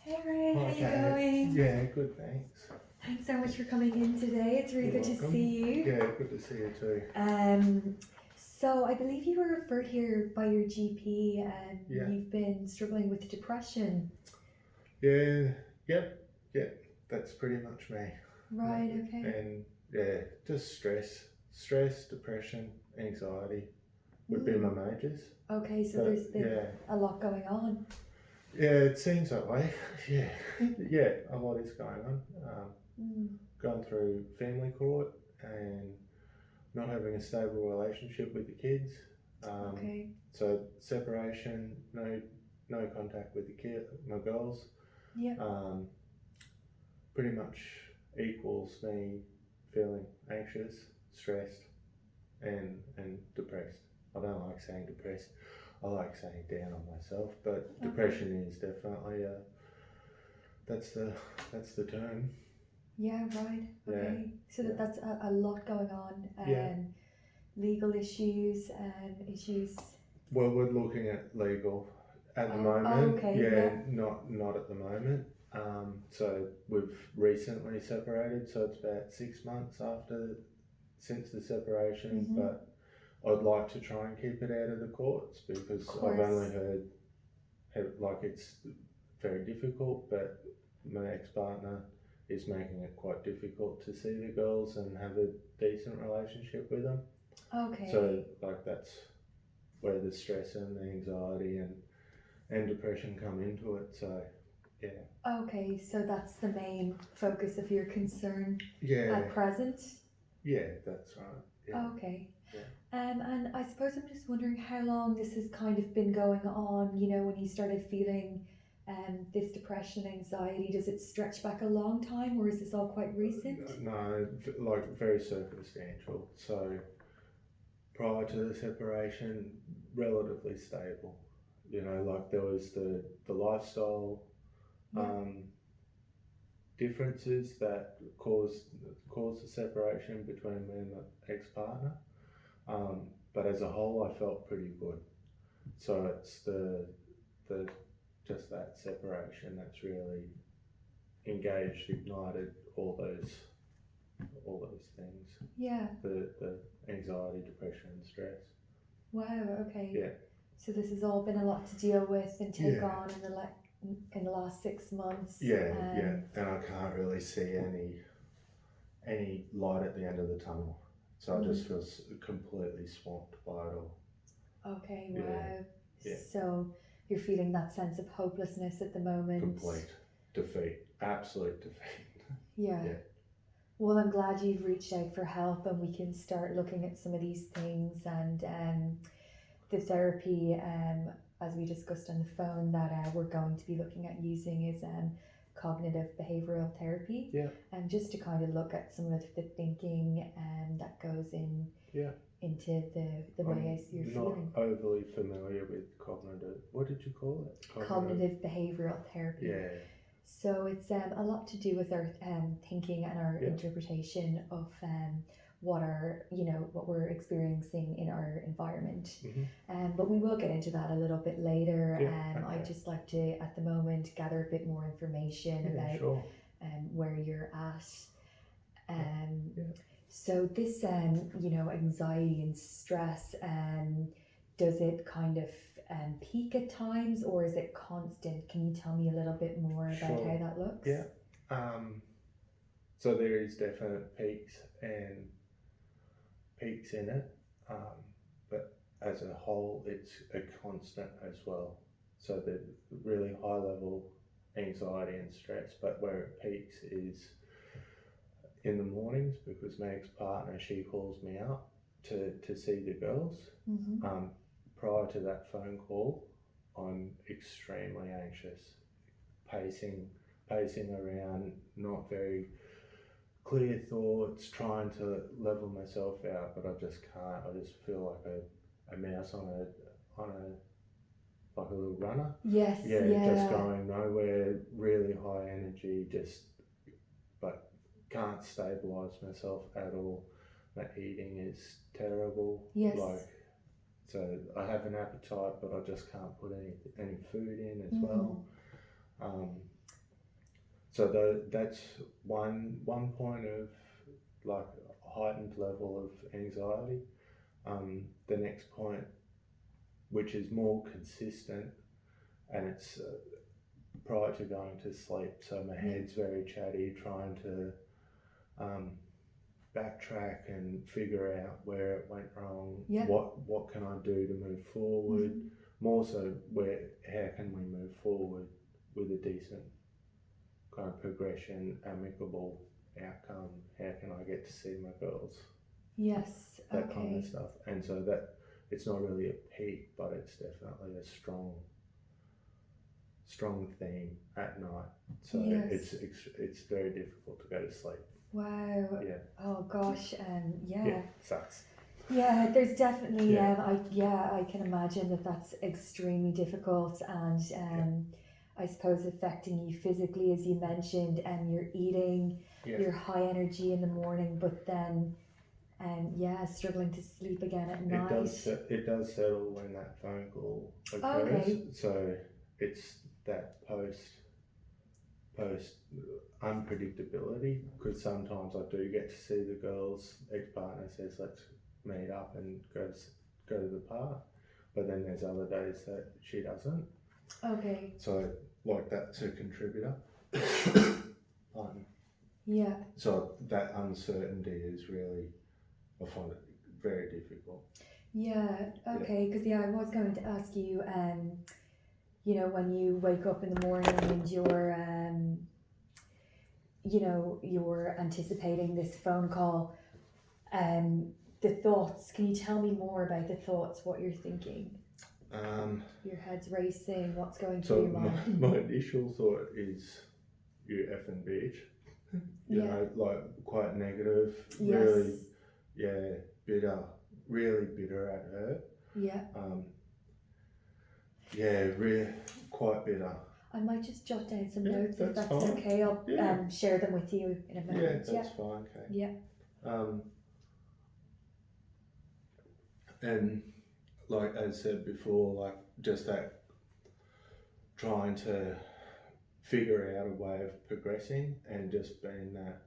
Hey Ray, how Okay. you going? Yeah, good, thanks. Thanks so much for coming in today. It's really You're good welcome. to see you. Yeah, good to see you too. So I believe you were referred here by your GP and Yeah. you've been struggling with depression. Yeah, yep, that's pretty much me. Right, okay. And yeah, just stress, depression, anxiety would be my majors. Okay, so But, there's been yeah. a lot going on. Yeah, it seems that way. Yeah, yeah, a lot is going on. Going through family court and not having a stable relationship with the kids. Okay. So separation, no contact with my girls. Yeah. Pretty much equals me feeling anxious, stressed, and depressed. I don't like saying depressed. I like saying down on myself, but depression is definitely that's the term. Yeah, right. Okay. Yeah. So that's a lot going on. Yeah. Legal issues and issues. Well, we're looking at legal at the moment. Okay. Yeah, not at the moment. So we've recently separated, so it's about 6 months since the separation, but I'd like to try and keep it out of the courts because I've only heard like it's very difficult, but my ex-partner is making it quite difficult to see the girls and have a decent relationship with them. Okay. So like that's where the stress and the anxiety and depression come into it. So yeah. Okay, so that's the main focus of your concern at present? Yeah, that's right. Yeah. Okay. Yeah. And I suppose I'm just wondering how long this has kind of been going on, you know, when you started feeling this depression, anxiety. Does it stretch back a long time or is this all quite recent? No, like very circumstantial. So prior to the separation, relatively stable. You know, like there was the lifestyle differences that caused the separation between me and my ex-partner. But as a whole, I felt pretty good. So it's the just that separation that's really ignited all those things. Yeah. The anxiety, depression, and stress. Wow. Okay. Yeah. So this has all been a lot to deal with and take on in the last 6 months. Yeah. And I can't really see any light at the end of the tunnel. So I just feel completely swamped by it all. Okay. Wow. Yeah. So you're feeling that sense of hopelessness at the moment. Complete defeat. Absolute defeat. Yeah. Well, I'm glad you've reached out for help and we can start looking at some of these things and the therapy, as we discussed on the phone, that we're going to be looking at using is cognitive behavioral therapy. Yeah. And just to kind of look at some of the thinking that goes into the way you're feeling. Not overly familiar with cognitive. What did you call it? Cognitive behavioral therapy. Yeah. So it's a lot to do with our thinking and our interpretation of what we're experiencing in our environment. But we will get into that a little bit later. I'd just like to, at the moment, gather a bit more information about where you're at. So this, anxiety and stress, does it kind of peak at times or is it constant? Can you tell me a little bit more about how that looks? Yeah. So there is definite peaks in it, but as a whole, it's a constant as well. So the really high level anxiety and stress, but where it peaks is in the mornings because my ex-partner, she calls me up to see the girls. Prior to that phone call, I'm extremely anxious, pacing around, not very clear thoughts, trying to level myself out, but I just can't. I just feel like a mouse on a like a little runner. Yes. Just going nowhere, really high energy, but can't stabilize myself at all. My eating is terrible. Yes. So I have an appetite, but I just can't put any food in as well. So that's one point of like a heightened level of anxiety. The next point, which is more consistent, and it's prior to going to sleep. So my head's very chatty, trying to backtrack and figure out where it went wrong. What can I do to move forward? More so, how can we move forward with a decent kind of progression, amicable outcome? How can I get to see my girls? Yes. That kind of stuff. And so that it's not really a peak, but it's definitely a strong theme at night. So it's very difficult to go to sleep. Wow. Yeah. Oh gosh. Yeah, sucks. Yeah, there's definitely I can imagine that's extremely difficult, and I suppose affecting you physically, as you mentioned, and you're eating, you're high energy in the morning, but then struggling to sleep again at night. It does settle when that phone call occurs. Okay. So it's that post unpredictability, because sometimes I do get to see the girls. Ex-partner says let's meet up and go to the park, but then there's other days that she doesn't. Okay. So like that's a contributor. Yeah. So that uncertainty is really, I find it very difficult. Yeah. Okay. Because I was going to ask you, you know, when you wake up in the morning and you're, you know, you're anticipating this phone call, the thoughts. Can you tell me more about the thoughts? What you're thinking? Your head's racing. What's going through your mind? My initial thought is, you effing bitch. You know, like quite negative. Yes. Really, bitter. Really bitter at her. Yeah. Really quite bitter. I might just jot down some notes if that's fine. okay. I'll share them with you in a moment. Yeah, that's fine. Okay. Yeah. And like as said before, like just that trying to figure out a way of progressing, and just being that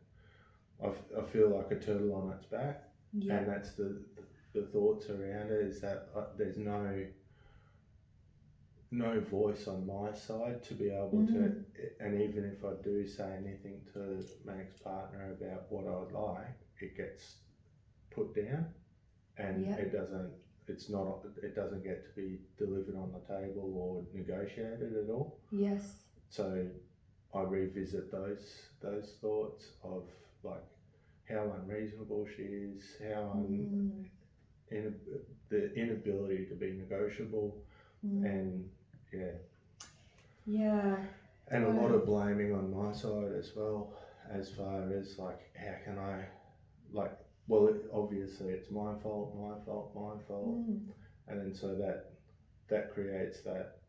I feel like a turtle on its back, and that's the thoughts around it, is that there's no voice on my side to be able to, and even if I do say anything to my ex-partner about what I'd like, it gets put down, and it doesn't get to be delivered on the table or negotiated at all. Yes. So I revisit those thoughts of like how unreasonable she is, how the inability to be negotiable, and and a lot of blaming on my side as well, as far as like how can I, like, well, obviously it's my fault, and then so that creates that,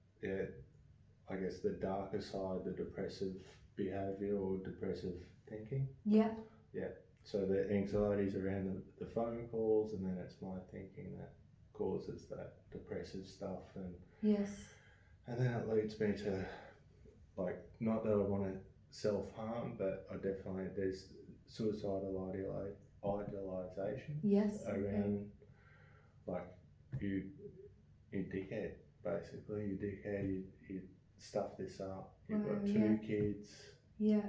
I guess the darker side, the depressive behaviour or depressive thinking. So the anxiety's around the phone calls, and then it's my thinking that causes that depressive stuff, and then it leads me to, like, not that I want to self-harm, but I definitely, there's suicidal idealisation around, like, you dickhead, basically, you stuff this up, you've got two kids, you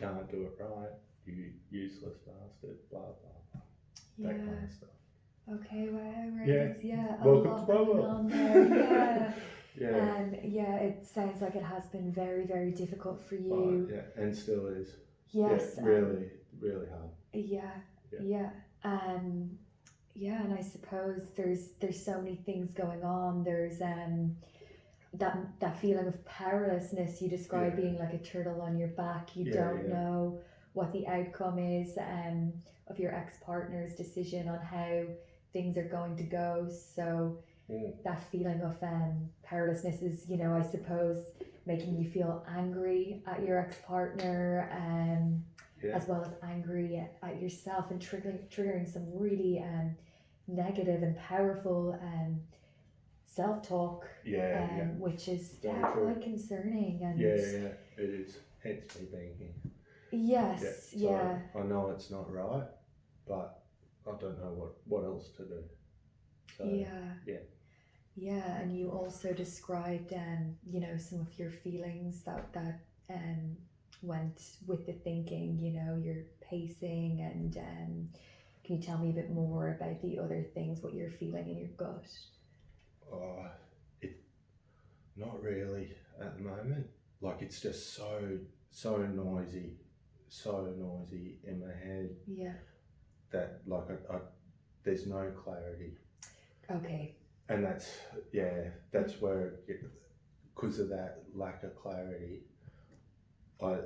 can't do it right, you useless bastard, blah blah blah, that kind of stuff. Okay, wow, right. Welcome to my world. On there. It sounds like it has been very, very difficult for you. And still is. Yes. Really, really hard. And I suppose there's so many things going on. There's that feeling of powerlessness you describe, being like a turtle on your back. You don't know what the outcome is of your ex-partner's decision on how things are going to go. So that feeling of powerlessness is, you know, I suppose making you feel angry at your ex-partner, as well as angry at yourself, and triggering some really negative and powerful self-talk, which is quite concerning. And it is. hence me being here. Yes, So I know it's not right, but I don't know what else to do. So, yeah, and you also described, you know, some of your feelings that went with the thinking, you know, your pacing, and can you tell me a bit more about the other things, what you're feeling in your gut? It not really at the moment. Like, it's just so noisy in my head. Yeah. That like I there's no clarity. Okay. And that's where, because of that lack of clarity, I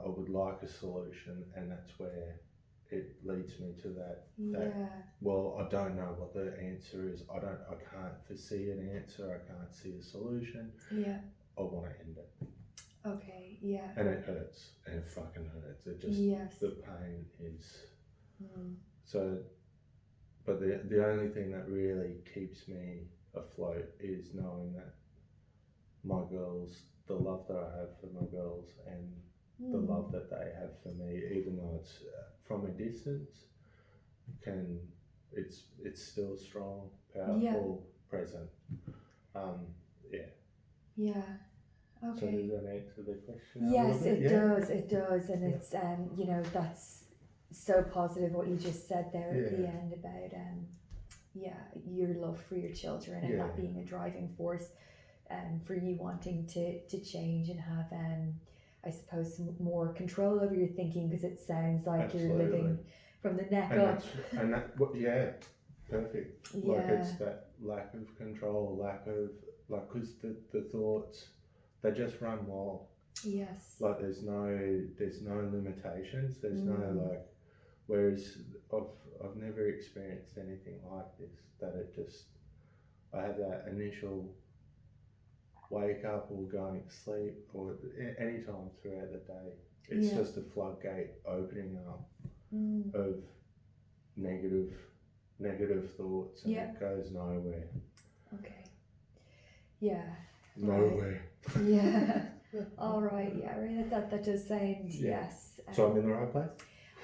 would like a solution, and that's where it leads me to that. Well, I don't know what the answer is. I can't foresee an answer. I can't see a solution. Yeah. I want to end it. Okay. Yeah. And it hurts, and it fucking hurts. It just the pain is so. But the only thing that really keeps me afloat is knowing that my girls, the love that I have for my girls, and the love that they have for me, even though it's from a distance, it's still strong, powerful, present. Yeah. Okay. So does that answer the question? Yes, it does, and it's you know, that's so positive what you just said there at the end about your love for your children, and that being a driving force for you wanting to change and have I suppose more control over your thinking, because it sounds like you're living from the neck up. Perfect. Like, it's that lack of control, because the thoughts, they just run wild. Yes. Like, there's no limitations. There's no like. Whereas I've never experienced anything like this. That I have that initial wake up or going to sleep, or any time throughout the day. It's just a floodgate opening up of negative thoughts, and it goes nowhere. Okay. Yeah. Nowhere. Right. Yeah. All right. Yeah. Right. That does sound yes. So I'm in the right place.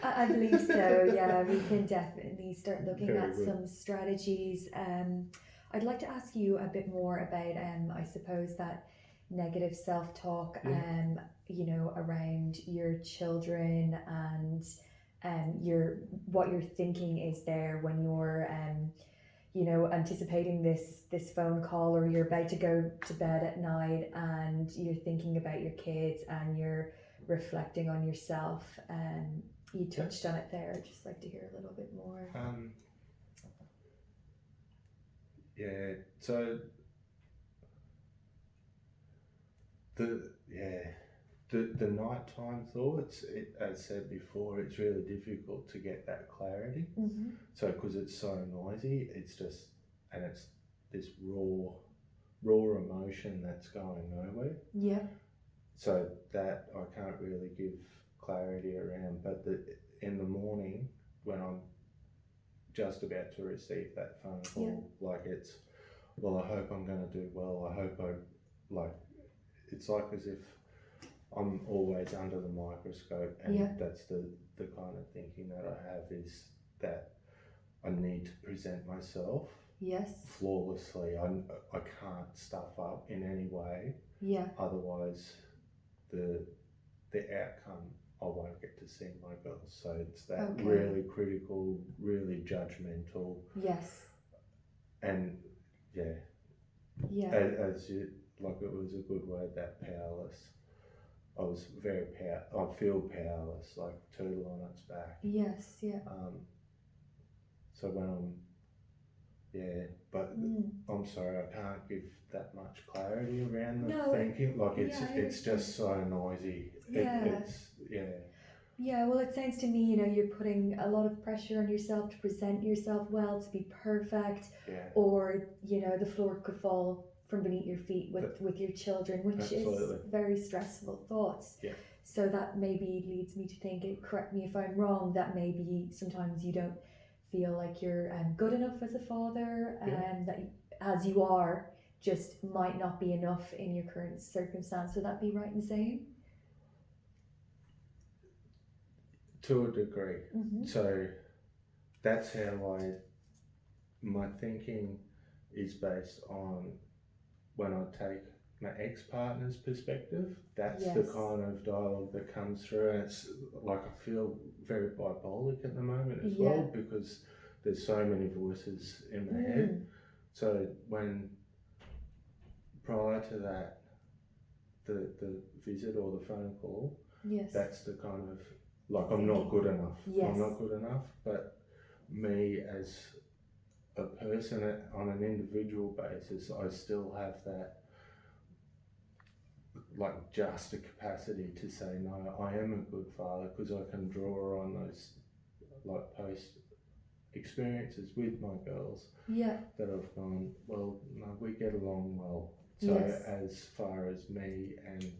I believe so. Yeah, we can definitely start looking at some strategies. I'd like to ask you a bit more about, I suppose, that negative self-talk, you know, around your children, and what you're thinking is there when you're, you know, anticipating this phone call, or you're about to go to bed at night, and you're thinking about your kids, and you're reflecting on yourself. You touched on it there. I'd just like to hear a little bit more. So the nighttime thoughts, as said before, it's really difficult to get that clarity. So because it's so noisy, it's just, and it's this raw emotion that's going nowhere. Yeah. So that I can't really give clarity around, but in the morning, when I'm just about to receive that phone call, like, it's, well, I hope I'm going to do well. I hope it's like as if I'm always under the microscope, and that's the kind of thinking that I have, is that I need to present myself flawlessly. I can't stuff up in any way. Otherwise, the outcome, I won't get to see my girls. So it's that really critical, really judgmental. Yes. And as you, like, it was a good word, that powerless. I was very I feel powerless, like turtle on its back. Yes, yeah. So when I'm sorry, I can't give that much clarity around the thinking. Like, it's just so noisy. Yeah, well, it sounds to me, you know, you're putting a lot of pressure on yourself to present yourself well, to be perfect, or, you know, the floor could fall from beneath your feet with your children, which is very stressful thoughts. So that maybe leads me to think, correct me if I'm wrong, that maybe sometimes you don't feel like you're good enough as a father, and that as you are, just might not be enough in your current circumstance. Would that be right in saying? To a degree. Mm-hmm. So that's how my thinking is based on when I take my ex-partner's perspective. That's the kind of dialogue that comes through, and it's like I feel very bipolaric at the moment as well, because there's so many voices in my head. So when prior to that, the visit or the phone call, that's the kind of like I'm not good enough. I'm not good enough, but me as a person on an individual basis, I still have that like just a capacity to say no, I am a good father, because I can draw on those like post experiences with my girls that I've gone, well, no, we get along well. So as far as me and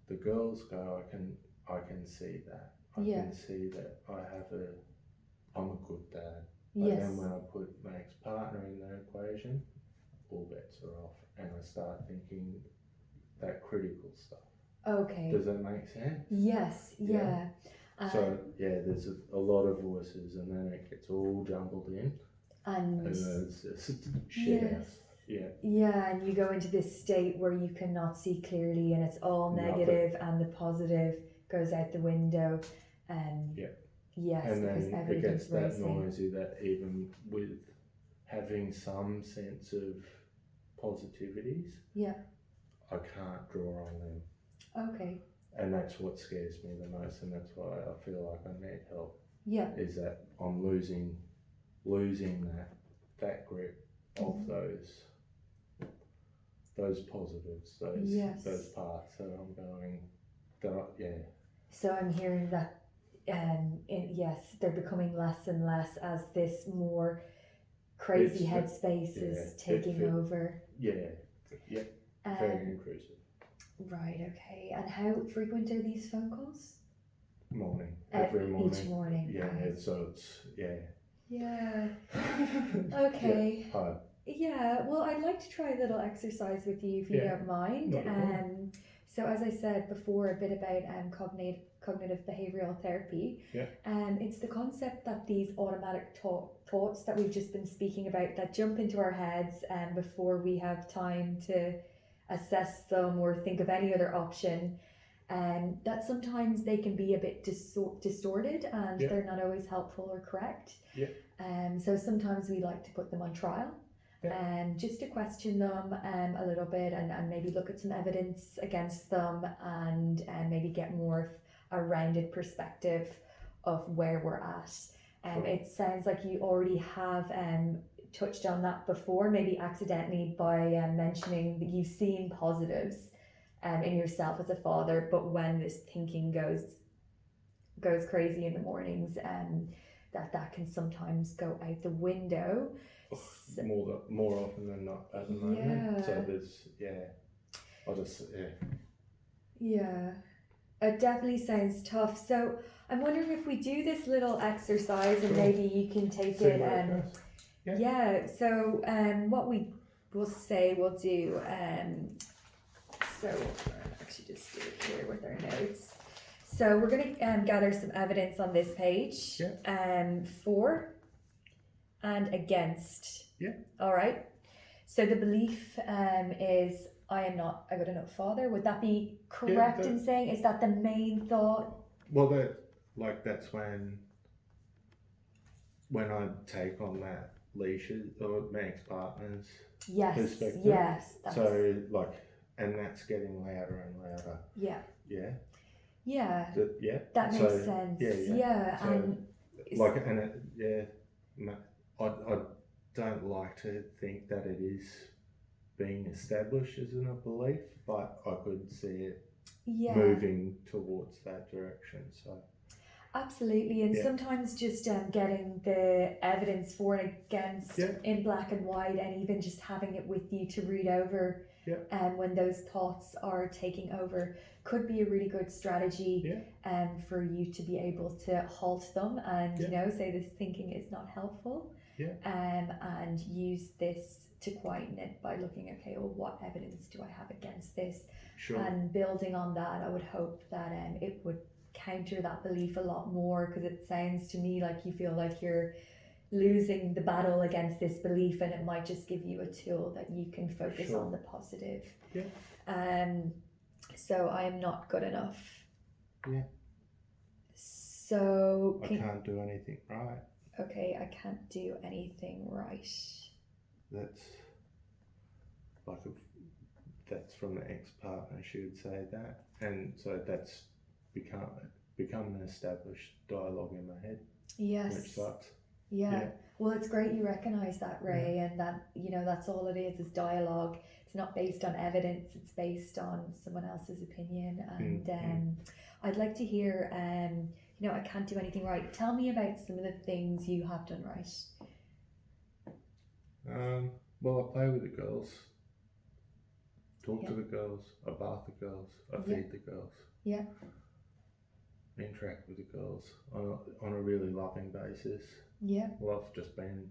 the girls go, I can see that. I can see that I'm a good dad. But then when I put my ex-partner in the equation, all bets are off, and I start thinking that critical stuff. Okay. Does that make sense? Yes. Yeah. So there's a lot of voices, and then it gets all jumbled in, and it's just shit out. Yeah, and you go into this state where you cannot see clearly, and it's all negative, and the positive goes out the window. Yes, and because then it gets that noisy that even with having some sense of positivities, I can't draw on them. Okay. And that's what scares me the most, and that's why I feel like I need help. Is that I'm losing that grip of those positives, those parts that I'm going. So I'm hearing that. They're becoming less and less as this more crazy headspace is taking over. Very intrusive. Right, okay. And how frequent are these phone calls? Morning. Every morning. Each morning. So it's, Yeah. Okay. Hard. Yeah, well, I'd like to try a little exercise with you if you don't mind. So as I said before, a bit about cognitive behavioural therapy. It's the concept that these automatic thoughts that we've just been speaking about that jump into our heads before we have time to assess them or think of any other option, that sometimes they can be a bit distorted, and they're not always helpful or correct. So sometimes we like to put them on trial. Just to question them a little bit, and maybe look at some evidence against them, and maybe get more of a rounded perspective of where we're at. It sounds like you already have touched on that before, maybe accidentally, by mentioning that you've seen positives in yourself as a father, but when this thinking goes crazy in the mornings, that can sometimes go out the window. More often than not at the moment. So there's it definitely sounds tough. So I'm wondering if we do this little exercise, and maybe you can take it. So what we will say we'll do. So we'll actually just do it here with our notes. So we're going to gather some evidence on this page. For and against. All right. So the belief is, I am not a good enough father. Would that be correct in saying? Is that the main thought? Well, that's when I take on that leash or my ex-partner's perspective. So and that's getting louder and louder. That makes sense. I don't like to think that it is being established as a belief, but I could see it moving towards that direction. So absolutely, and sometimes just getting the evidence for and against in black and white, and even just having it with you to read over when those thoughts are taking over, could be a really good strategy for you to be able to halt them and say this thinking is not helpful. And use this to quieten it by looking, okay, well, what evidence do I have against this? And building on that, I would hope that it would counter that belief a lot more, because it sounds to me like you feel like you're losing the battle against this belief, and it might just give you a tool that you can focus Sure. on the positive. Yeah. So I am not good enough. Yeah. So I can't do anything right. Okay, I can't do anything right. That's like that's from the ex-partner. She would say that, and so that's become an established dialogue in my head. Yes. Which sucks. Yeah. Well, it's great you recognise that, Ray, and that, you know, that's all it is dialogue. It's not based on evidence, it's based on someone else's opinion. And I'd like to hear, you know, I can't do anything right. Tell me about some of the things you have done right. Well, I play with the girls, talk to the girls, I bath the girls, I feed the girls. Yeah. Interact with the girls on a really loving basis. Yeah. Well, I've just been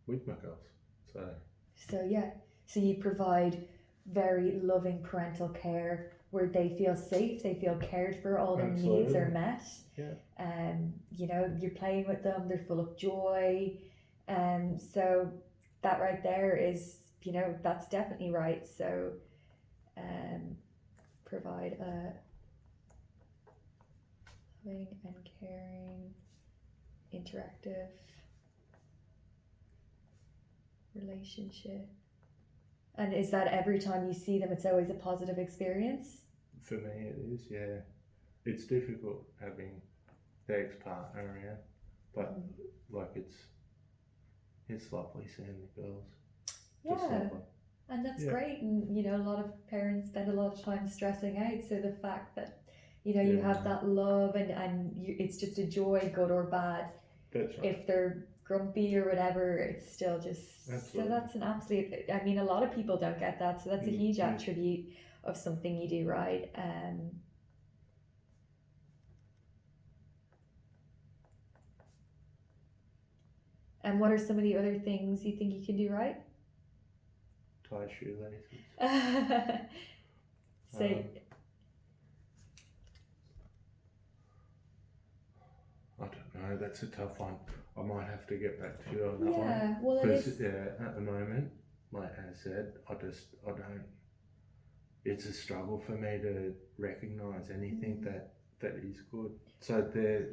with my girls, so yeah. So you provide very loving parental care where they feel safe, they feel cared for, all their needs are met. Yeah. You know, you're playing with them, they're full of joy. So that right there is, you know, that's definitely right. So provide a loving and caring, interactive relationship. And is that every time you see them, it's always a positive experience? For me, it is, yeah. It's difficult having the ex-partner around, but like it's lovely seeing the girls. Yeah. Just lovely. And that's great. And, you know, a lot of parents spend a lot of time stressing out. So the fact that, you know, you have that love and it's just a joy, good or bad. That's right. If they're grumpy or whatever, it's still just... Absolutely. So that's an absolute... I mean, a lot of people don't get that. So that's a huge attribute of something you do right. And what are some of the other things you think you can do right? Tie shoelaces. Say... I don't know, that's a tough one. I might have to get back to you on that one. Yeah, well it is. Yeah, at the moment, like I said, I don't, it's a struggle for me to recognise anything that is good. So they're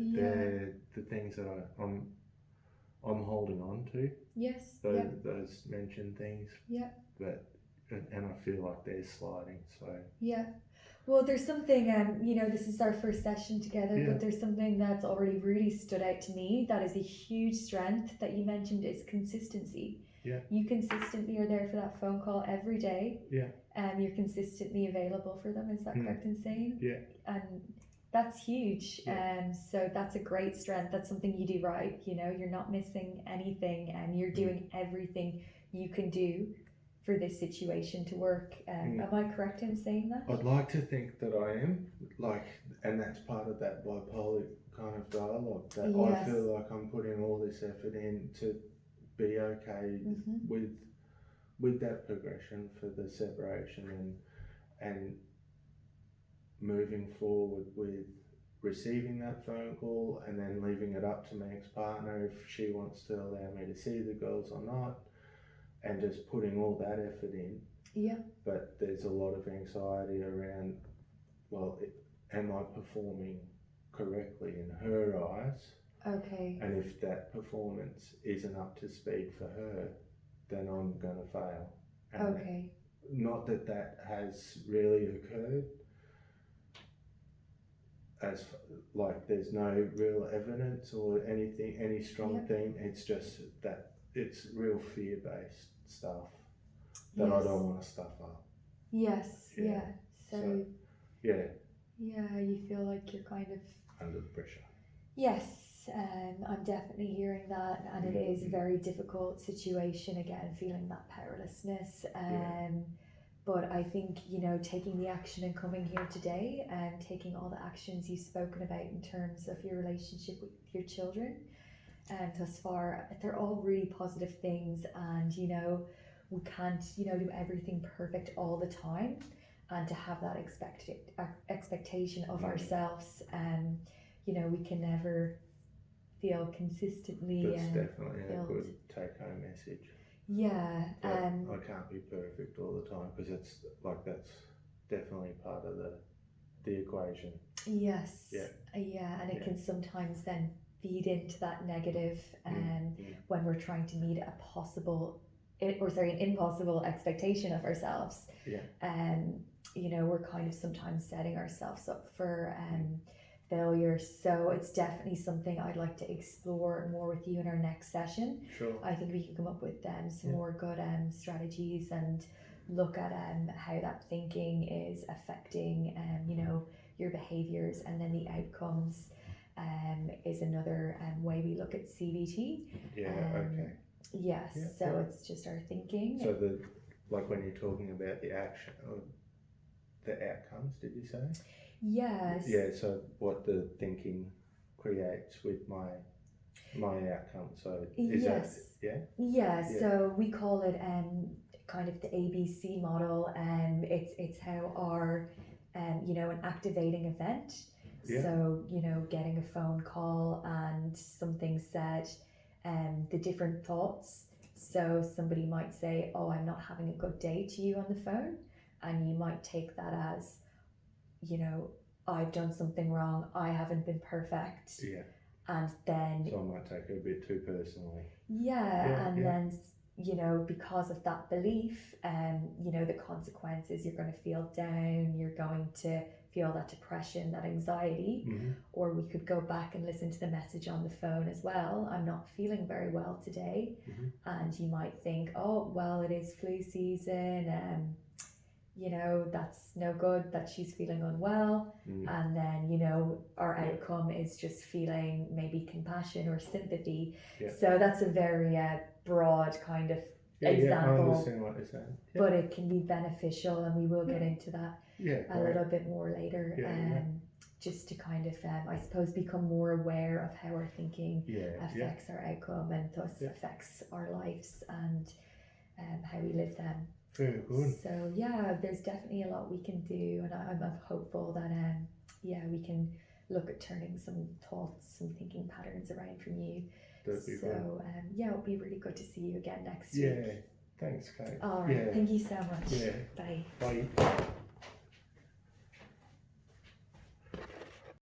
the things that I'm holding on to. Yes. Those mentioned things. Yeah. But, and I feel like they're sliding, so. Yeah. Well, there's something, you know, this is our first session together, but there's something that's already really stood out to me that is a huge strength that you mentioned is consistency. Yeah. You consistently are there for that phone call every day. Yeah. You're consistently available for them, is that correct in saying? Yeah. And that's huge. Yeah. So that's a great strength. That's something you do right. You know, you're not missing anything and you're doing everything you can do for this situation to work. Am I correct in saying that? I'd like to think that I am, like, and that's part of that bipolar kind of dialogue, that I feel like I'm putting all this effort in to be okay with that progression for the separation and moving forward with receiving that phone call and then leaving it up to my ex-partner if she wants to allow me to see the girls or not. And just putting all that effort in. Yeah. But there's a lot of anxiety around, well, am I performing correctly in her eyes? Okay. And if that performance isn't up to speed for her, then I'm going to fail. And okay. Not that has really occurred, as like there's no real evidence or anything, any strong thing. It's just that it's real fear-based stuff that I don't want to stuff up. Yes, yeah. So yeah, you feel like you're kind of under the pressure. Yes, I'm definitely hearing that, and it is a very difficult situation, again, feeling that powerlessness. But I think, you know, taking the action and coming here today and taking all the actions you've spoken about in terms of your relationship with your children, and thus far, they're all really positive things. And, you know, we can't, you know, do everything perfect all the time, and to have that expectation of ourselves, we can never feel consistently That's definitely a filled. good take-home message. Yeah. I can't be perfect all the time, because that's definitely part of the equation. Yes. Yeah. And it can sometimes then feed into that negative when we're trying to meet an impossible expectation of ourselves. Yeah. We're kind of sometimes setting ourselves up for failure. So it's definitely something I'd like to explore more with you in our next session. Sure. I think we can come up with some more good strategies and look at how that thinking is affecting your behaviors, and then the outcomes is another way we look at CBT. Okay. Yes. Yeah, so yeah. It's just our thinking. So when you're talking about the action or the outcomes, did you say? Yes. Yeah. So what the thinking creates with my outcome. So is that Yeah. So we call it kind of the ABC model, and it's how our an activating event. Yeah. So getting a phone call and something said, the different thoughts. So somebody might say, "Oh, I'm not having a good day," to you on the phone, and you might take that as, I've done something wrong, I haven't been perfect. Yeah. And then so I might take it a bit too personally. Then because of that belief, the consequences, you're going to feel down, you're going to feel that depression, that anxiety. Or we could go back and listen to the message on the phone as well. I'm not feeling very well today. And you might think, oh, well, it is flu season, that's no good that she's feeling unwell. And then our outcome is just feeling maybe compassion or sympathy. So that's a very broad kind of example. I understand what you're saying. But it can be beneficial, and we will get into that a little bit more later. Just to kind of I suppose become more aware of how our thinking affects our outcome, and thus affects our lives and how we live them. Very good. So there's definitely a lot we can do, and I'm hopeful that we can look at turning some thoughts, some thinking patterns around from you. That'd be good. It'll be really good to see you again next week. Yeah, thanks, Kate. All right, thank you so much. Yeah. Bye. Bye.